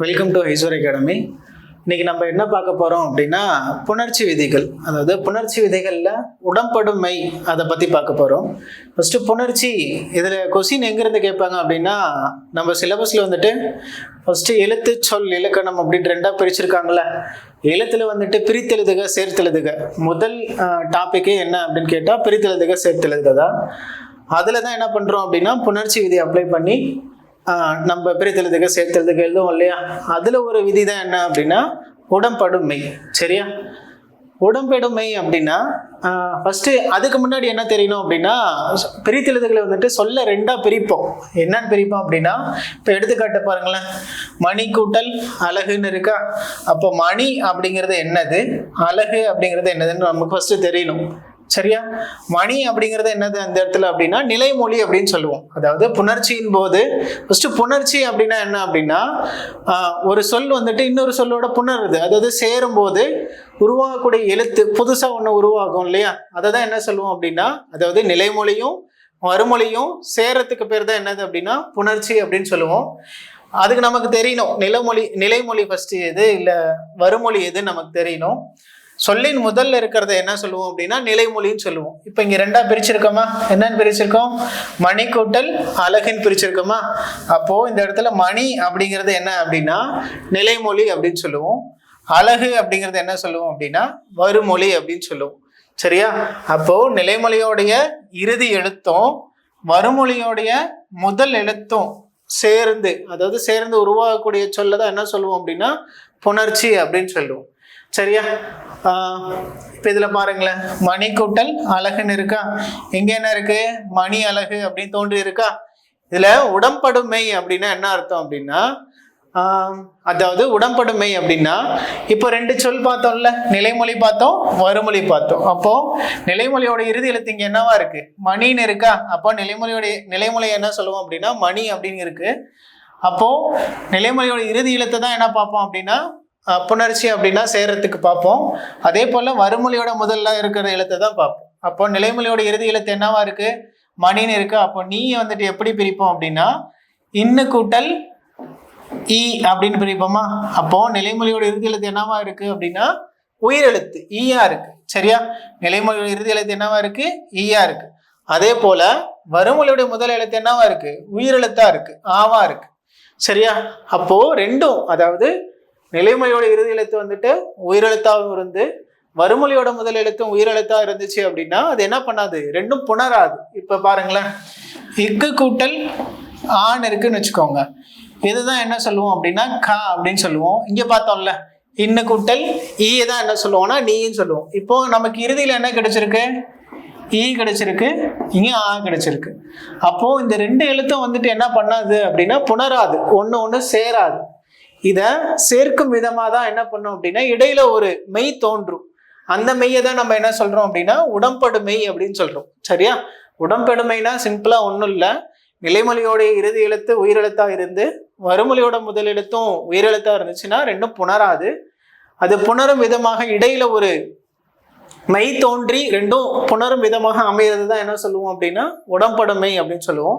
Welcome to ஐஸ்வர் academy. இன்னைக்கு நம்ம என்ன பார்க்க போகிறோம் அப்படின்னா புணர்ச்சி விதிகள். அதாவது புணர்ச்சி விதிகளில் உடம்படுமை அதை பற்றி பார்க்க போகிறோம். ஃபஸ்ட்டு புணர்ச்சி இதில் கொஸ்டின் எங்கேருந்து கேட்பாங்க அப்படின்னா, நம்ம சிலபஸில் வந்துட்டு ஃபஸ்ட்டு எழுத்து சொல் இலக்கணம் அப்படின்ட்டு ரெண்டாக பிரிச்சிருக்காங்களே. எழுத்தில் வந்துட்டு பிரித்தெழுதுக சேர்த்தெழுதுக. முதல் டாப்பிக்கே என்ன அப்படின்னு கேட்டால் பிரித்தெழுதுக சேர்த்தெழுதுக தான். அதில் தான் என்ன பண்ணுறோம் அப்படின்னா புணர்ச்சி விதி அப்ளை பண்ணி நம்ம பிரித்தெழுதுக சேர்த்தெழுதுக எழுதுவோம் இல்லையா. அதில் ஒரு விதி தான் என்ன அப்படின்னா உடம்படுமை. சரியா? உடம்படுமை அப்படின்னா ஃபஸ்ட்டு அதுக்கு முன்னாடி என்ன தெரியணும் அப்படின்னா, பிரித்தெழுதுகளை வந்துட்டு சொல்ல ரெண்டாக பிரிப்போம். என்னன்னு பிரிப்போம் அப்படின்னா, இப்போ எடுத்துக்காட்டு பாருங்களேன், மணி கூட்டல் அழகுன்னு இருக்கா. அப்போ மணி அப்படிங்கிறது என்னது, அழகு அப்படிங்கிறது என்னதுன்னு நமக்கு ஃபஸ்ட்டு தெரியணும். சரியா? மணி அப்படிங்கிறது என்னது அந்த இடத்துல அப்படின்னா நிலைமொழி அப்படின்னு சொல்லுவோம். அதாவது புணர்ச்சியின் போது ஃபர்ஸ்ட் புணர்ச்சி அப்படின்னா என்ன அப்படின்னா, ஒரு சொல் வந்துட்டு இன்னொரு சொல்லோட புணருது. அதாவது சேரும் போது உருவாகக்கூடிய எழுத்து புதுசா ஒன்று உருவாகும் இல்லையா. அதை தான் என்ன சொல்லுவோம் அப்படின்னா, அதாவது நிலைமொழியும் மறுமொழியும் சேரத்துக்கு பேர் தான் என்னது அப்படின்னா புணர்ச்சி அப்படின்னு சொல்லுவோம். அதுக்கு நமக்கு தெரியணும் நிலைமொழி ஃபர்ஸ்ட் எது இல்லை வருமொழி எது நமக்கு தெரியணும். சொல்லின் முதல்ல இருக்கிறத என்ன சொல்லுவோம் அப்படின்னா நிலைமொழின்னு சொல்லுவோம். இப்போ இங்கே ரெண்டா பிரிச்சிருக்கோமா? என்னன்னு பிரிச்சிருக்கோம்? மணி கூட்டல் அழகுன்னு பிரிச்சிருக்கோமா? அப்போ இந்த இடத்துல மணி அப்படிங்கிறது என்ன அப்படின்னா நிலைமொழி அப்படின்னு சொல்லுவோம். அழகு அப்படிங்கிறது என்ன சொல்லுவோம் அப்படின்னா வருமொழி அப்படின்னு சொல்லுவோம். சரியா? அப்போ நிலைமொழியோடைய இறுதி எழுத்தும் வருமொழியோடைய முதல் எழுத்தும் சேர்ந்து, அதாவது சேர்ந்து உருவாகக்கூடிய சொல்லதான் என்ன சொல்லுவோம் அப்படின்னா புணர்ச்சி அப்படின்னு சொல்லுவோம். சரியா? இப்போ இதில் பாருங்களேன், மணி கூட்டல் அழகுன்னு இருக்கா. எங்கே என்ன இருக்கு? மணி அழகு அப்படின்னு தோன்றி இருக்கா. இதில் உடம்படுமை அப்படின்னா என்ன அர்த்தம் அப்படின்னா, அதாவது உடம்படுமை அப்படின்னா இப்போ ரெண்டு சொல் பார்த்தோம்ல, நிலைமொழி பார்த்தோம் வருமொழி பார்த்தோம். அப்போ நிலைமொழியோட இறுதி எழுத்து இங்கே என்னவா இருக்கு? மணின்னு இருக்கா. அப்போ நிலைமொழி என்ன சொல்லுவோம் அப்படின்னா மணி அப்படின்னு இருக்கு. அப்போ நிலைமொழியோட இறுதி எழுத்தை தான் என்ன பார்ப்போம் அப்படின்னா புணர்ச்சி அப்படின்னா சேரத்துக்கு பார்ப்போம். அதே போல வருமொழியோட முதல்ல இருக்கிற எழுத்தை தான் பார்ப்போம். அப்போ நிலைமொழியோட இறுதி எழுத்து என்னவா இருக்கு? மணின்னு இருக்கு. அப்போ நீ வந்துட்டு எப்படி பிரிப்போம் அப்படின்னா இன்னு கூட்டல் ஈ அப்படின்னு பிரிப்போமா. அப்போ நிலைமொழியோட இறுதி எழுத்து என்னவா இருக்கு அப்படின்னா உயிரெழுத்து ஈயா இருக்கு. சரியா? நிலைமொழியோட இறுதி எழுத்து என்னவா இருக்கு? ஈயா இருக்கு. அதே போல வருமொழியோட முதல் எழுத்து என்னவா இருக்கு? உயிரெழுத்தா இருக்கு, ஆவா இருக்கு. சரியா? அப்போ ரெண்டும், அதாவது நிலைமொழியோட இறுதி எழுத்து வந்துட்டு உயிரெழுத்தாகவும் இருந்து வருமொழியோட முதல் எழுத்தும் உயிரெழுத்தா இருந்துச்சு அப்படின்னா அது என்ன பண்ணாது? ரெண்டும் புணராது. இப்ப பாருங்களேன், இக்கு கூட்டல் ஆண் இருக்குன்னு வச்சுக்கோங்க. இதுதான் என்ன சொல்லுவோம் அப்படின்னா கா அப்படின்னு சொல்லுவோம். இங்க பார்த்தோம்ல, இன்னு கூட்டல் ஈயை தான் என்ன சொல்லுவோம்னா நீன்னு சொல்லுவோம். இப்போ நமக்கு இறுதியில என்ன கிடைச்சிருக்கு? ஈ கிடைச்சிருக்கு, இங்க ஆ கிடைச்சிருக்கு. அப்போ இந்த ரெண்டு எழுத்தும் வந்துட்டு என்ன பண்ணாது அப்படின்னா புணராது, ஒண்ணு சேராது. இதை சேர்க்கும் விதமாக தான் என்ன பண்ணோம் அப்படின்னா இடையில ஒரு மெய் தோன்றும். அந்த மெய்யை தான் நம்ம என்ன சொல்றோம் அப்படின்னா உடம்படுமை அப்படின்னு சொல்றோம். சரியா? உடம்படுமைனா சிம்பிளா ஒன்றும் இல்லை, நிலைமொழியோடைய இறுதி எழுத்து உயிரெழுத்தா இருந்து வருமொழியோட முதல் எழுத்தும் உயிரெழுத்தா இருந்துச்சுன்னா ரெண்டும் புணராது. அது புணரும் விதமாக இடையில ஒரு மெய் தோன்றி ரெண்டும் புணரும் விதமாக அமைகிறது தான் என்ன சொல்லுவோம் அப்படின்னா உடம்படுமை அப்படின்னு சொல்லுவோம்.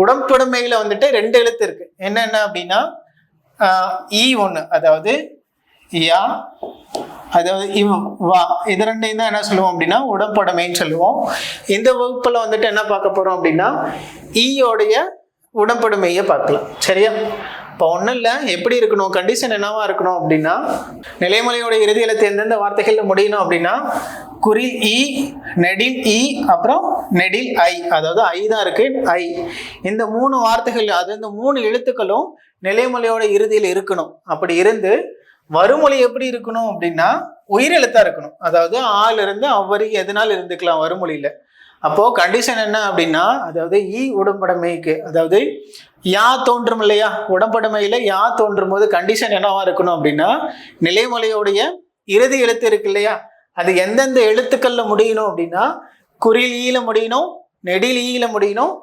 உடம்படுமையில வந்துட்டு ரெண்டு எழுத்து இருக்கு. என்னென்ன அப்படின்னா ஈ ஒன்று, அதாவது யா, அதாவது இவ் வா, இது ரெண்டையும் தான் என்ன சொல்லுவோம் அப்படின்னா உடம்படுமைன்னு சொல்லுவோம். இந்த வகுப்புல வந்துட்டு என்ன பார்க்க போறோம் அப்படின்னா ஈயோடைய உடம்படுமையை பார்க்கலாம். சரியா? இப்போ ஒன்றும் இல்லை, எப்படி இருக்கணும், கண்டிஷன் என்னவா இருக்கணும் அப்படின்னா நிலைமொழியோட இறுதி எழுத்து எந்தெந்த வார்த்தைகள்ல முடியணும் அப்படின்னா குறில் ஈ, நெடில் ஈ, அப்புறம் நெடில் ஐ, அதாவது ஐ தான் இருக்கு, ஐ. இந்த மூணு வார்த்தைகள், அது இந்த மூணு எழுத்துக்களும் நிலைமொழியோட இறுதியில் இருக்கணும். அப்படி இருந்து வருமொழி எப்படி இருக்கணும் அப்படின்னா உயிரெழுத்தா இருக்கணும். அதாவது ஆள் இருந்து அவ்வரி எதனால இருந்துக்கலாம் வருமொழியில. அப்போ கண்டிஷன் என்ன அப்படின்னா, அதாவது ஈ உடம்படுமைக்கு, அதாவது யா தோன்றும் இல்லையா, உடம்படுமையில யா தோன்றும் போது கண்டிஷன் என்னவா இருக்கணும் அப்படின்னா நிலைமொழியோடைய இறுதி எழுத்து இருக்கு இல்லையா, அது எந்தெந்த எழுத்துக்கள்ல முடியணும் அப்படின்னா குறில் ஈல முடியணும், நெடில் ஈல முடியணும்,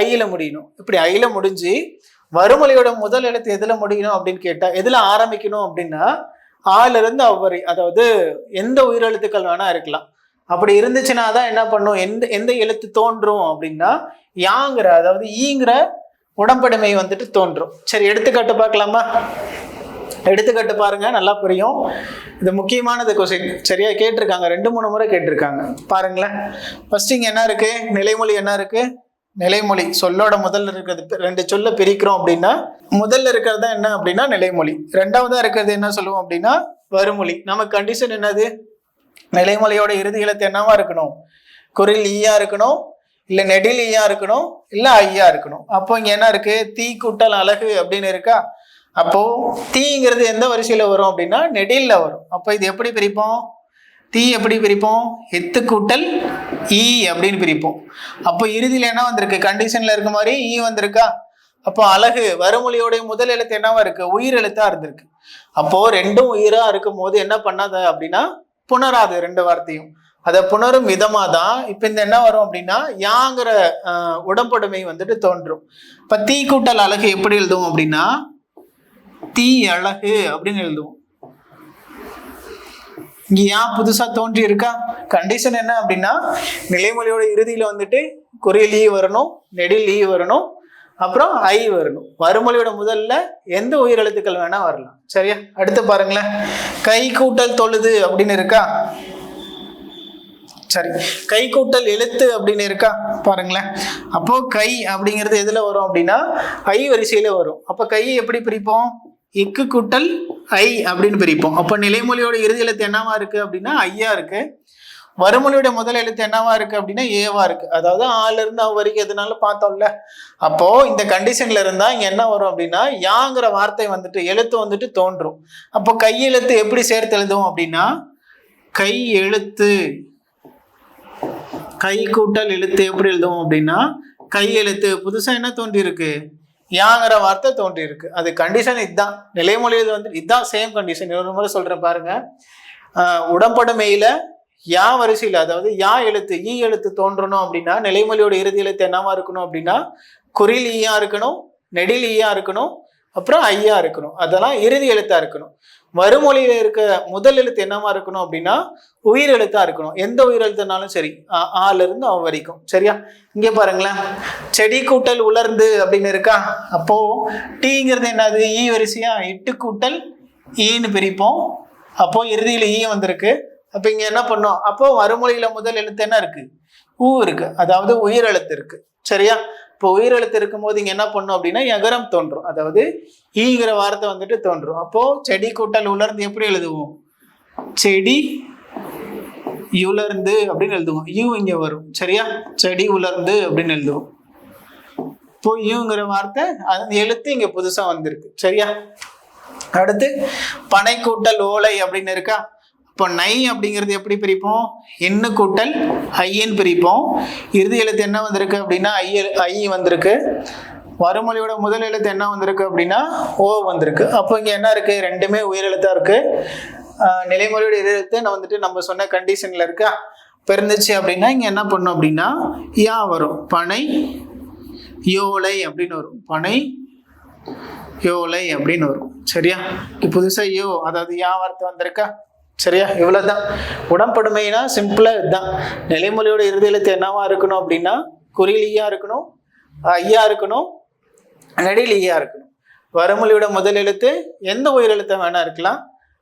ஐயில முடியணும். இப்படி ஐயில முடிஞ்சு வருமொழியோட முதல் எழுத்து எதுல முடியணும் அப்படின்னு கேட்டா எதுல ஆரம்பிக்கணும் அப்படின்னா ஆல இருந்து அவ்வரி, அதாவது எந்த உயிரெழுத்துக்கள் வேணா இருக்கலாம். அப்படி இருந்துச்சுன்னா தான் என்ன பண்ணும், எந்த எழுத்து தோன்றும் அப்படின்னா யாங்கிற, அதாவது ஈங்கிற உடம்படுமை வந்துட்டு தோன்றும். சரி, எடுத்துக்காட்டு பார்க்கலாமா? எடுத்துக்காட்டு பாருங்க, நல்லா புரியும். இது முக்கியமானது கொஸ்டின். சரியா கேட்டிருக்காங்க, 2-3 முறை கேட்டிருக்காங்க. பாருங்களேன். ஃபர்ஸ்ட் இங்க என்ன இருக்கு? நிலைமொழி என்ன இருக்கு? நிலைமொழி சொல்லோட முதல்ல இருக்கிறது 2 சொல்ல பிரிக்கிறோம் அப்படின்னா முதல்ல இருக்கிறது தான் என்ன அப்படின்னா நிலைமொழி. ரெண்டாவதா இருக்கிறது என்ன சொல்லுவோம் அப்படின்னா வருமொழி. நமக்கு கண்டிஷன் என்னது? நிலைமொழியோட இறுதி எழுத்து என்னவா இருக்கணும்? குறில் ஈயா இருக்கணும், இல்ல நெடில் ஈயா இருக்கணும், இல்ல ஐயா இருக்கணும். அப்போ இங்க என்ன இருக்கு? தீ கூட்டல் அழகு அப்படின்னு இருக்கா? அப்போ தீங்கிறது எந்த வரிசையில வரும் அப்படின்னா நெடில்ல வரும். அப்போ இது எப்படி பிரிப்போம்? தீ எப்படி பிரிப்போம்? எத்து கூட்டல் ஈ அப்படின்னு பிரிப்போம். அப்போ இறுதியில் என்ன வந்திருக்கு? கண்டிஷன்ல இருக்க மாதிரி ஈ வந்திருக்கா? அப்போ அழகு வருமொழியோடைய முதல் எழுத்து என்னவா இருக்கு? உயிர் எழுத்தா இருந்திருக்கு. அப்போ ரெண்டும் உயிரா இருக்கும் போது என்ன பண்ணாத அப்படின்னா புணராது 2 வார்த்தையும். அதை புணரும் விதமா தான் இப்ப இந்த என்ன வரும் அப்படின்னா யாங்கிற உடம்படுமை வந்துட்டு தோன்றும். இப்ப தீ கூட்டல் அழகு எப்படி எழுதுவோம் அப்படின்னா தீ அழகு அப்படின்னு எழுதுவோம். இங்க ஏன் புதுசா தோன்றி இருக்கா? கண்டிஷன் என்ன அப்படின்னா நிலைமொழியோட இறுதியில வந்துட்டு குறில் ஈ வரணும், நெடில் ஈ வரணும், அப்புறம் ஐ வரணும். வருமொழியோட முதல்ல எந்த உயிரெழுத்துக்கள் வேணா வரலாம். சரியா? அடுத்து பாருங்களேன். கை கூட்டல் தொழுது அப்படின்னு இருக்கா? சரி, கை கூட்டல் எழுத்து அப்படின்னு இருக்கா? பாருங்களேன். அப்போ கை அப்படிங்கிறது எதுல வரும் அப்படின்னா ஐ வரிசையில வரும். அப்ப கையை எப்படி பிரிப்போம்? இக்கு கூட்டல் ஐ அப்படின்னு பிரிப்போம். அப்ப நிலைமொழியோட இறுதி எழுத்து என்னவா இருக்கு அப்படின்னா ஐயா இருக்கு. வருமொழியோட முதல் எழுத்து என்னவா இருக்கு அப்படின்னா ஏவா இருக்கு. அதாவது ஆல இருந்து அவ வரைக்கும் எதுனால பார்த்தோம்ல. அப்போ இந்த கண்டிஷன்ல இருந்தா இங்க என்ன வரும் அப்படின்னா யாங்கிற வார்த்தை வந்துட்டு எழுத்து வந்துட்டு தோன்றும். அப்போ கையெழுத்து எப்படி சேர்த்து எழுதுவோம் அப்படின்னா கை எழுத்து, கை கூட்டல் எழுத்து எப்படி எழுதுவோம் அப்படின்னா கை எழுத்து. புதுசா என்ன தோன்றி இருக்கு? யாங்கிற வார்த்தை தோன்றி இருக்கு. அது கண்டிஷன் இதுதான். நிலைமொழியில் வந்து இதுதான் சேம் கண்டிஷன். இன்னொரு முறை சொல்றேன் பாருங்க. உடம்படுமையில யா வரிசையில், அதாவது யா எழுத்து ஈ எழுத்து தோன்றணும் அப்படின்னா நிலைமொழியோட இறுதி எழுத்து என்னவா இருக்கணும் அப்படின்னா குறில் ஈயா இருக்கணும், நெடில் ஈயா இருக்கணும், அப்புறம் ஐயா இருக்கணும். அதெல்லாம் இறுதி எழுத்தா இருக்கணும். வருமொழியில இருக்க முதல் எழுத்து என்னவா இருக்கணும் அப்படின்னா உயிர் எழுத்தா இருக்கணும். எந்த உயிர் எழுத்துனாலும் சரி, ஆல இருந்து அவ வரைக்கும். சரியா? இங்க பாருங்களேன். செடி கூட்டல் உலர்ந்து அப்படின்னு இருக்கா? அப்போ டீங்கிறது என்னது? ஈ வரிசையா இட்டு கூட்டல் ஈன்னு பிரிப்போம். அப்போ இறுதியில ஈ வந்திருக்கு. அப்ப இங்க என்ன பண்ணோம்? அப்போ வருமொழியில முதல் எழுத்து என்ன இருக்கு? ஊ இருக்கு, அதாவது உயிர் எழுத்து இருக்கு. சரியா? இப்போ உயிர் எழுத்து இருக்கும் போது இங்க என்ன பண்ணும் அப்படின்னா எகரம் தோன்றும், அதாவது ஈங்கிற வார்த்தை வந்துட்டு தோன்றும். அப்போ செடி கூட்டல் உலர்ந்து எப்படி எழுதுவோம்? செடி உலர்ந்து அப்படின்னு எழுதுவோம். யூ இங்க வரும். சரியா? செடி உலர்ந்து அப்படின்னு எழுதுவோம். இப்போ யூங்கிற வார்த்தை அந்த எழுத்து இங்க புதுசா வந்திருக்கு. சரியா? அடுத்து பனை கூட்டல் ஓலை அப்படின்னு இருக்கா? இப்போ நை அப்படிங்கிறது எப்படி பிரிப்போம்? எண்ணு கூட்டல் ஐயன் பிரிப்போம். இறுதி எழுத்து என்ன வந்திருக்கு அப்படின்னா ஐ வந்திருக்கு. வருமொழியோட முதல் எழுத்து என்ன வந்திருக்கு அப்படின்னா ஓ வந்திருக்கு. அப்போ இங்க என்ன இருக்கு? ரெண்டுமே உயிரெழுத்தா இருக்கு. நிலைமொழியோட எழுத்து வந்துட்டு நம்ம சொன்ன கண்டிஷன்ல இருக்கா? பிறந்துச்சு அப்படின்னா இங்க என்ன பண்ணும் அப்படின்னா யா வரும். பனை யோலை அப்படின்னு வரும். பனை யோலை அப்படின்னு வரும். சரியா? புதுசா யோ, அதாவது யா வார்த்தை வந்திருக்கா? சரியா? இவ்வளவுதான். உடம்படுமைனா சிம்பிளா இதுதான். நிலைமொழியோட இறுதி எழுத்து என்னவா இருக்கணும் அப்படின்னா குறில் ஈயா இருக்கணும், ஐயா இருக்கணும், நெடில் ஈயா இருக்கணும். வருமொழியோட முதல் எழுத்து எந்த உயிர் எழுத்த வேணா இருக்கலாம்.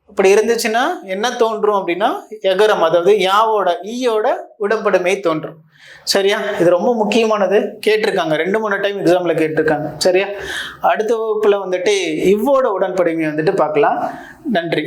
அப்படி இருந்துச்சுன்னா என்ன தோன்றும் அப்படின்னா எகரம், அதாவது யாவோட ஈயோட உடம்படுமை தோன்றும். சரியா? இது ரொம்ப முக்கியமானது. கேட்டிருக்காங்க, 2-3 டைம் எக்ஸாம்ல கேட்டிருக்காங்க. சரியா? அடுத்த வகுப்புல வந்துட்டு இவ்வோட உடன்படுமையை வந்துட்டு பார்க்கலாம். நன்றி.